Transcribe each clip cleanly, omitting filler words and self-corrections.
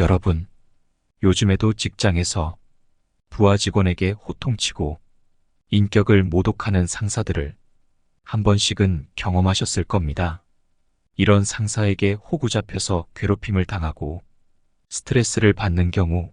여러분, 요즘에도 직장에서 부하 직원에게 호통치고 인격을 모독하는 상사들을 한 번씩은 경험하셨을 겁니다. 이런 상사에게 호구 잡혀서 괴롭힘을 당하고 스트레스를 받는 경우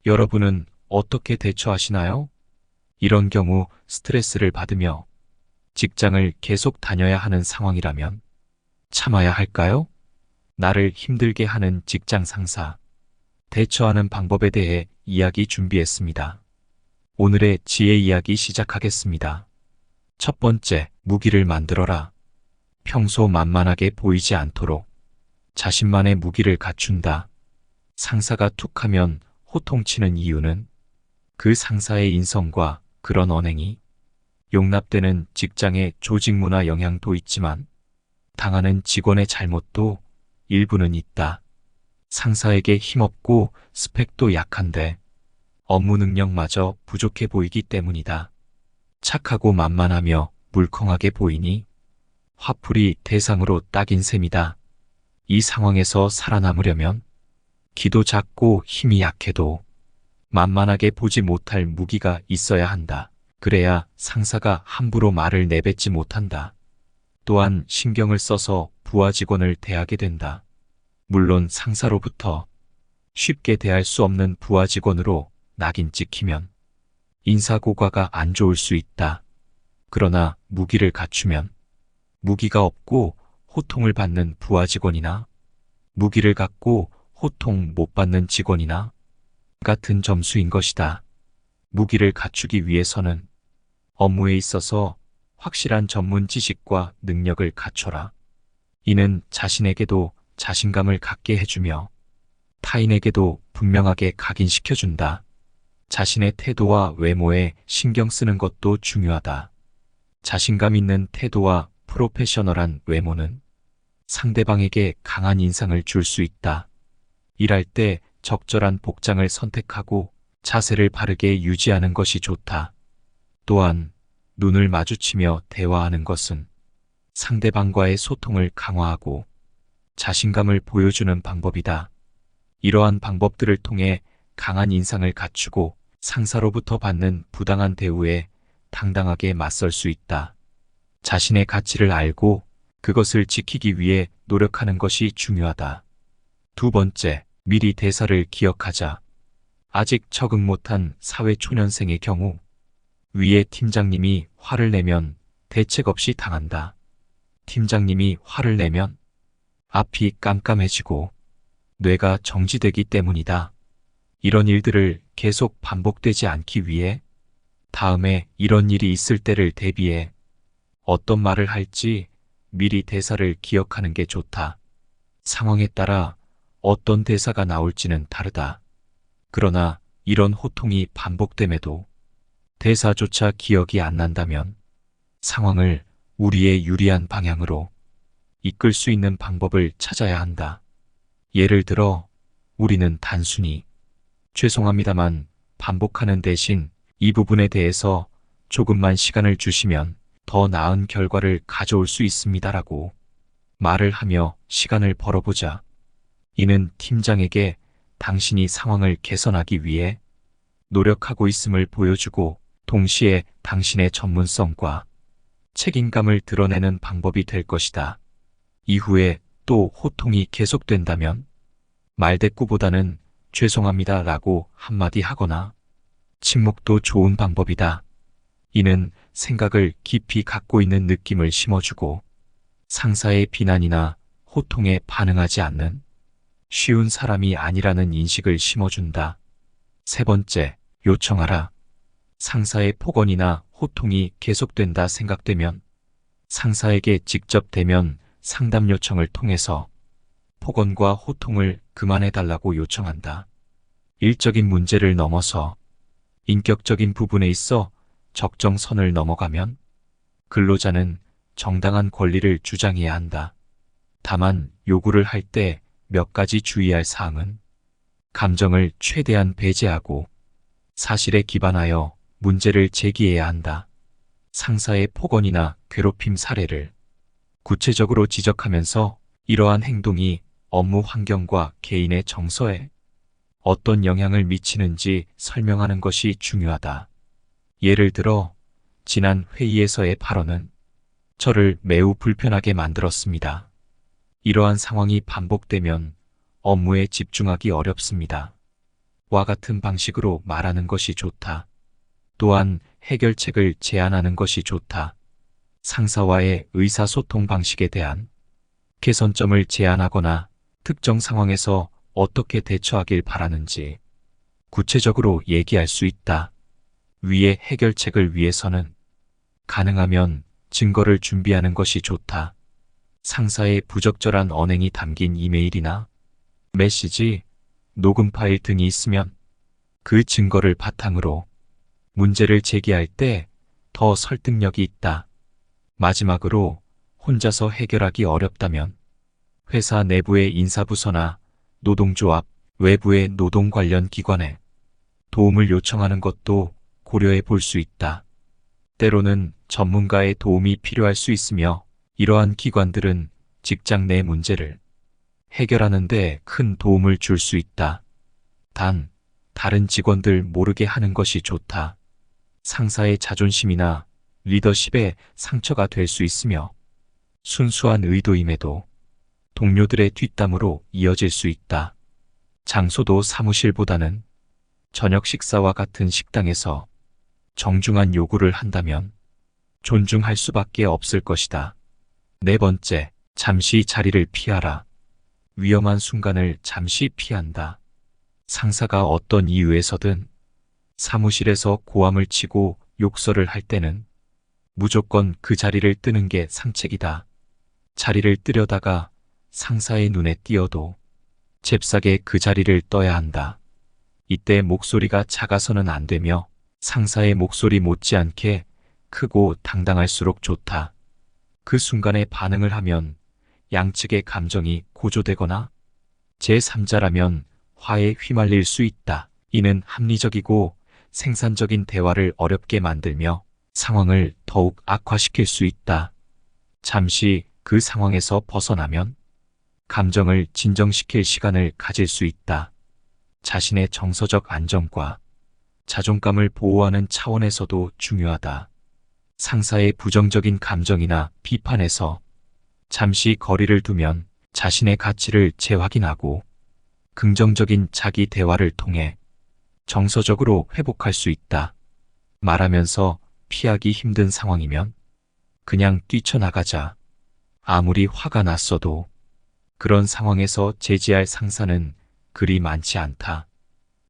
여러분은 어떻게 대처하시나요? 이런 경우 스트레스를 받으며 직장을 계속 다녀야 하는 상황이라면 참아야 할까요? 나를 힘들게 하는 직장 상사, 대처하는 방법에 대해 이야기 준비했습니다. 오늘의 지혜 이야기 시작하겠습니다. 첫 번째, 무기를 만들어라. 평소 만만하게 보이지 않도록 자신만의 무기를 갖춘다. 상사가 툭하면 호통치는 이유는 그 상사의 인성과 그런 언행이 용납되는 직장의 조직 문화 영향도 있지만 당하는 직원의 잘못도 일부는 있다. 상사에게 힘없고 스펙도 약한데 업무 능력마저 부족해 보이기 때문이다. 착하고 만만하며 물컹하게 보이니 화풀이 대상으로 딱인 셈이다. 이 상황에서 살아남으려면 기도 작고 힘이 약해도 만만하게 보지 못할 무기가 있어야 한다. 그래야 상사가 함부로 말을 내뱉지 못한다. 또한 신경을 써서 부하 직원을 대하게 된다. 물론 상사로부터 쉽게 대할 수 없는 부하 직원으로 낙인 찍히면 인사고과가 안 좋을 수 있다. 그러나 무기를 갖추면 무기가 없고 호통을 받는 부하 직원이나 무기를 갖고 호통 못 받는 직원이나 같은 점수인 것이다. 무기를 갖추기 위해서는 업무에 있어서 확실한 전문 지식과 능력을 갖춰라. 이는 자신에게도 자신감을 갖게 해주며 타인에게도 분명하게 각인시켜준다. 자신의 태도와 외모에 신경 쓰는 것도 중요하다. 자신감 있는 태도와 프로페셔널한 외모는 상대방에게 강한 인상을 줄 수 있다. 일할 때 적절한 복장을 선택하고 자세를 바르게 유지하는 것이 좋다. 또한 눈을 마주치며 대화하는 것은 상대방과의 소통을 강화하고 자신감을 보여주는 방법이다. 이러한 방법들을 통해 강한 인상을 갖추고 상사로부터 받는 부당한 대우에 당당하게 맞설 수 있다. 자신의 가치를 알고 그것을 지키기 위해 노력하는 것이 중요하다. 두 번째, 미리 대사를 기억하자. 아직 적응 못한 사회초년생의 경우 위에 팀장님이 화를 내면 대책 없이 당한다. 팀장님이 화를 내면 앞이 깜깜해지고 뇌가 정지되기 때문이다. 이런 일들을 계속 반복되지 않기 위해 다음에 이런 일이 있을 때를 대비해 어떤 말을 할지 미리 대사를 기억하는 게 좋다. 상황에 따라 어떤 대사가 나올지는 다르다. 그러나 이런 호통이 반복됨에도 대사조차 기억이 안 난다면 상황을 우리의 유리한 방향으로 이끌 수 있는 방법을 찾아야 한다. 예를 들어 우리는 단순히 죄송합니다만 반복하는 대신 이 부분에 대해서 조금만 시간을 주시면 더 나은 결과를 가져올 수 있습니다라고 말을 하며 시간을 벌어보자. 이는 팀장에게 당신이 상황을 개선하기 위해 노력하고 있음을 보여주고 동시에 당신의 전문성과 책임감을 드러내는 방법이 될 것이다. 이후에 또 호통이 계속된다면 말대꾸보다는 죄송합니다 라고 한마디 하거나 침묵도 좋은 방법이다. 이는 생각을 깊이 갖고 있는 느낌을 심어주고 상사의 비난이나 호통에 반응하지 않는 쉬운 사람이 아니라는 인식을 심어준다. 세 번째, 요청하라. 상사의 폭언이나 호통이 계속된다 생각되면 상사에게 직접 대면 상담 요청을 통해서 폭언과 호통을 그만해달라고 요청한다. 일적인 문제를 넘어서 인격적인 부분에 있어 적정선을 넘어가면 근로자는 정당한 권리를 주장해야 한다. 다만 요구를 할 때 몇 가지 주의할 사항은 감정을 최대한 배제하고 사실에 기반하여 문제를 제기해야 한다. 상사의 폭언이나 괴롭힘 사례를 구체적으로 지적하면서 이러한 행동이 업무 환경과 개인의 정서에 어떤 영향을 미치는지 설명하는 것이 중요하다. 예를 들어, 지난 회의에서의 발언은 저를 매우 불편하게 만들었습니다. 이러한 상황이 반복되면 업무에 집중하기 어렵습니다. 와 같은 방식으로 말하는 것이 좋다. 또한 해결책을 제안하는 것이 좋다. 상사와의 의사소통 방식에 대한 개선점을 제안하거나 특정 상황에서 어떻게 대처하길 바라는지 구체적으로 얘기할 수 있다. 위의 해결책을 위해서는 가능하면 증거를 준비하는 것이 좋다. 상사의 부적절한 언행이 담긴 이메일이나 메시지, 녹음 파일 등이 있으면 그 증거를 바탕으로 문제를 제기할 때 더 설득력이 있다. 마지막으로 혼자서 해결하기 어렵다면 회사 내부의 인사부서나 노동조합, 외부의 노동 관련 기관에 도움을 요청하는 것도 고려해 볼 수 있다. 때로는 전문가의 도움이 필요할 수 있으며 이러한 기관들은 직장 내 문제를 해결하는 데 큰 도움을 줄 수 있다. 단, 다른 직원들 모르게 하는 것이 좋다. 상사의 자존심이나 리더십에 상처가 될 수 있으며 순수한 의도임에도 동료들의 뒷담으로 이어질 수 있다. 장소도 사무실보다는 저녁 식사와 같은 식당에서 정중한 요구를 한다면 존중할 수밖에 없을 것이다. 네 번째, 잠시 자리를 피하라. 위험한 순간을 잠시 피한다. 상사가 어떤 이유에서든 사무실에서 고함을 치고 욕설을 할 때는 무조건 그 자리를 뜨는 게 상책이다. 자리를 뜨려다가 상사의 눈에 띄어도 잽싸게 그 자리를 떠야 한다. 이때 목소리가 작아서는 안 되며 상사의 목소리 못지않게 크고 당당할수록 좋다. 그 순간에 반응을 하면 양측의 감정이 고조되거나 제3자라면 화에 휘말릴 수 있다. 이는 합리적이고 생산적인 대화를 어렵게 만들며 상황을 더욱 악화시킬 수 있다. 잠시 그 상황에서 벗어나면 감정을 진정시킬 시간을 가질 수 있다. 자신의 정서적 안정과 자존감을 보호하는 차원에서도 중요하다. 상사의 부정적인 감정이나 비판에서 잠시 거리를 두면 자신의 가치를 재확인하고 긍정적인 자기 대화를 통해 정서적으로 회복할 수 있다. 말하면서 피하기 힘든 상황이면 그냥 뛰쳐나가자. 아무리 화가 났어도 그런 상황에서 제지할 상사는 그리 많지 않다.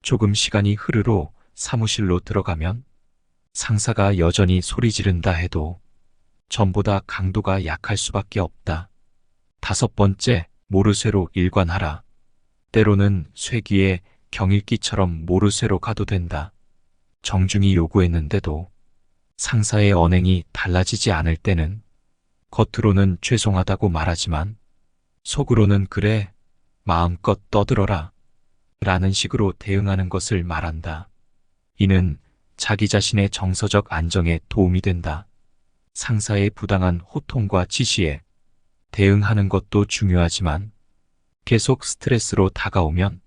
조금 시간이 흐르러 사무실로 들어가면 상사가 여전히 소리 지른다 해도 전보다 강도가 약할 수밖에 없다. 다섯 번째, 모르쇠로 일관하라. 때로는 쇠귀에 경읽기처럼 모르쇠로 가도 된다. 정중히 요구했는데도 상사의 언행이 달라지지 않을 때는 겉으로는 죄송하다고 말하지만 속으로는 그래, 마음껏 떠들어라 라는 식으로 대응하는 것을 말한다. 이는 자기 자신의 정서적 안정에 도움이 된다. 상사의 부당한 호통과 지시에 대응하는 것도 중요하지만 계속 스트레스로 다가오면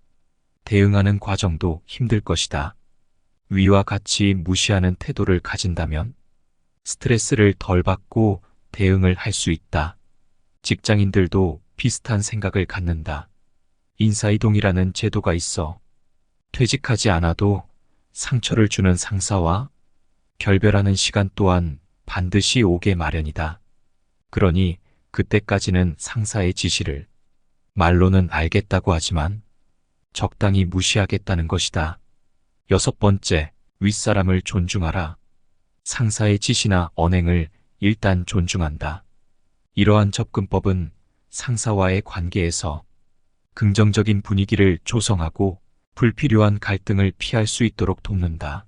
대응하는 과정도 힘들 것이다. 위와 같이 무시하는 태도를 가진다면 스트레스를 덜 받고 대응을 할 수 있다. 직장인들도 비슷한 생각을 갖는다. 인사이동이라는 제도가 있어 퇴직하지 않아도 상처를 주는 상사와 결별하는 시간 또한 반드시 오게 마련이다. 그러니 그때까지는 상사의 지시를 말로는 알겠다고 하지만 적당히 무시하겠다는 것이다. 여섯 번째, 윗사람을 존중하라. 상사의 지시나 언행을 일단 존중한다. 이러한 접근법은 상사와의 관계에서 긍정적인 분위기를 조성하고 불필요한 갈등을 피할 수 있도록 돕는다.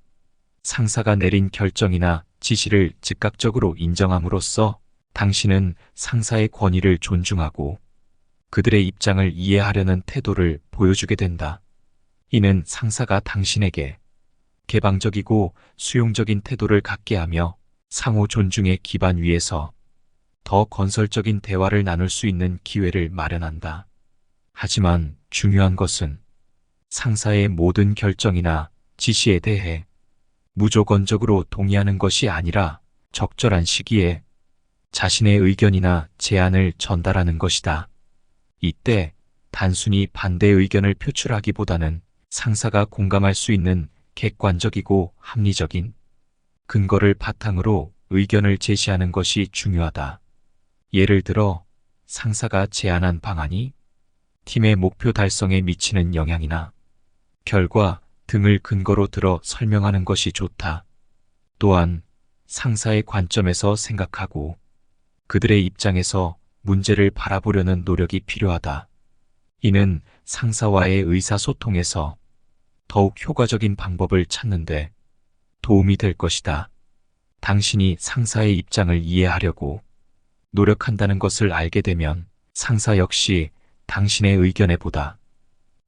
상사가 내린 결정이나 지시를 즉각적으로 인정함으로써 당신은 상사의 권위를 존중하고 그들의 입장을 이해하려는 태도를 보여주게 된다. 이는 상사가 당신에게 개방적이고 수용적인 태도를 갖게 하며 상호 존중의 기반 위에서 더 건설적인 대화를 나눌 수 있는 기회를 마련한다. 하지만 중요한 것은 상사의 모든 결정이나 지시에 대해 무조건적으로 동의하는 것이 아니라 적절한 시기에 자신의 의견이나 제안을 전달하는 것이다. 이때 단순히 반대 의견을 표출하기보다는 상사가 공감할 수 있는 객관적이고 합리적인 근거를 바탕으로 의견을 제시하는 것이 중요하다. 예를 들어 상사가 제안한 방안이 팀의 목표 달성에 미치는 영향이나 결과 등을 근거로 들어 설명하는 것이 좋다. 또한 상사의 관점에서 생각하고 그들의 입장에서 문제를 바라보려는 노력이 필요하다. 이는 상사와의 의사소통에서 더욱 효과적인 방법을 찾는데 도움이 될 것이다. 당신이 상사의 입장을 이해하려고 노력한다는 것을 알게 되면 상사 역시 당신의 의견에 보다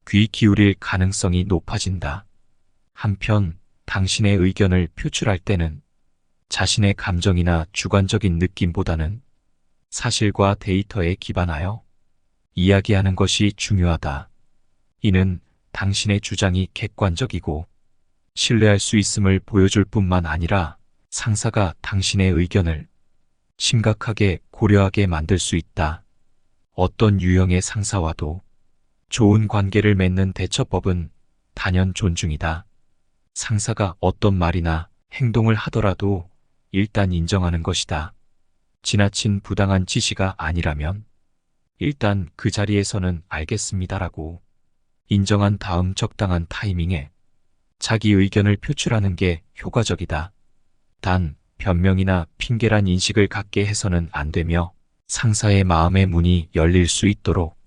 귀 기울일 가능성이 높아진다. 한편 당신의 의견을 표출할 때는 자신의 감정이나 주관적인 느낌보다는 사실과 데이터에 기반하여 이야기하는 것이 중요하다. 이는 당신의 주장이 객관적이고 신뢰할 수 있음을 보여줄 뿐만 아니라 상사가 당신의 의견을 심각하게 고려하게 만들 수 있다. 어떤 유형의 상사와도 좋은 관계를 맺는 대처법은 단연 존중이다. 상사가 어떤 말이나 행동을 하더라도 일단 인정하는 것이다. 지나친 부당한 지시가 아니라면 일단 그 자리에서는 알겠습니다라고 인정한 다음 적당한 타이밍에 자기 의견을 표출하는 게 효과적이다. 단, 변명이나 핑계란 인식을 갖게 해서는 안 되며 상사의 마음의 문이 열릴 수 있도록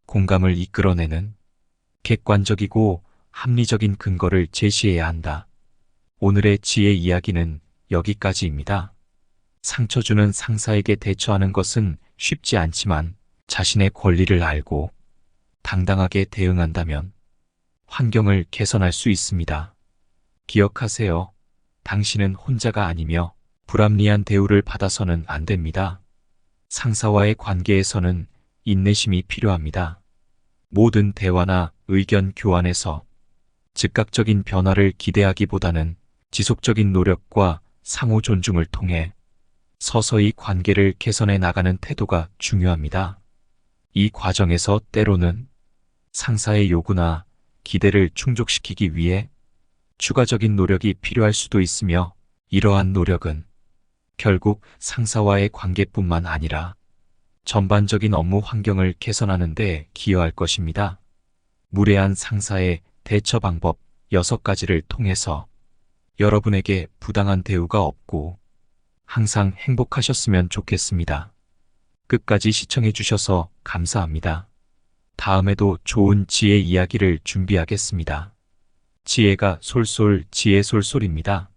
공감을 이끌어내는 객관적이고 합리적인 근거를 제시해야 한다. 오늘의 지혜 이야기는 여기까지입니다. 상처 주는 상사에게 대처하는 것은 쉽지 않지만 자신의 권리를 알고 당당하게 대응한다면 환경을 개선할 수 있습니다. 기억하세요. 당신은 혼자가 아니며 불합리한 대우를 받아서는 안 됩니다. 상사와의 관계에서는 인내심이 필요합니다. 모든 대화나 의견 교환에서 즉각적인 변화를 기대하기보다는 지속적인 노력과 상호 존중을 통해 서서히 관계를 개선해 나가는 태도가 중요합니다. 이 과정에서 때로는 상사의 요구나 기대를 충족시키기 위해 추가적인 노력이 필요할 수도 있으며 이러한 노력은 결국 상사와의 관계뿐만 아니라 전반적인 업무 환경을 개선하는 데 기여할 것입니다. 무례한 상사의 대처 방법 6가지를 통해서 여러분에게 부당한 대우가 없고 항상 행복하셨으면 좋겠습니다. 끝까지 시청해 주셔서 감사합니다. 다음에도 좋은 지혜 이야기를 준비하겠습니다. 지혜가 솔솔 지혜 솔솔입니다.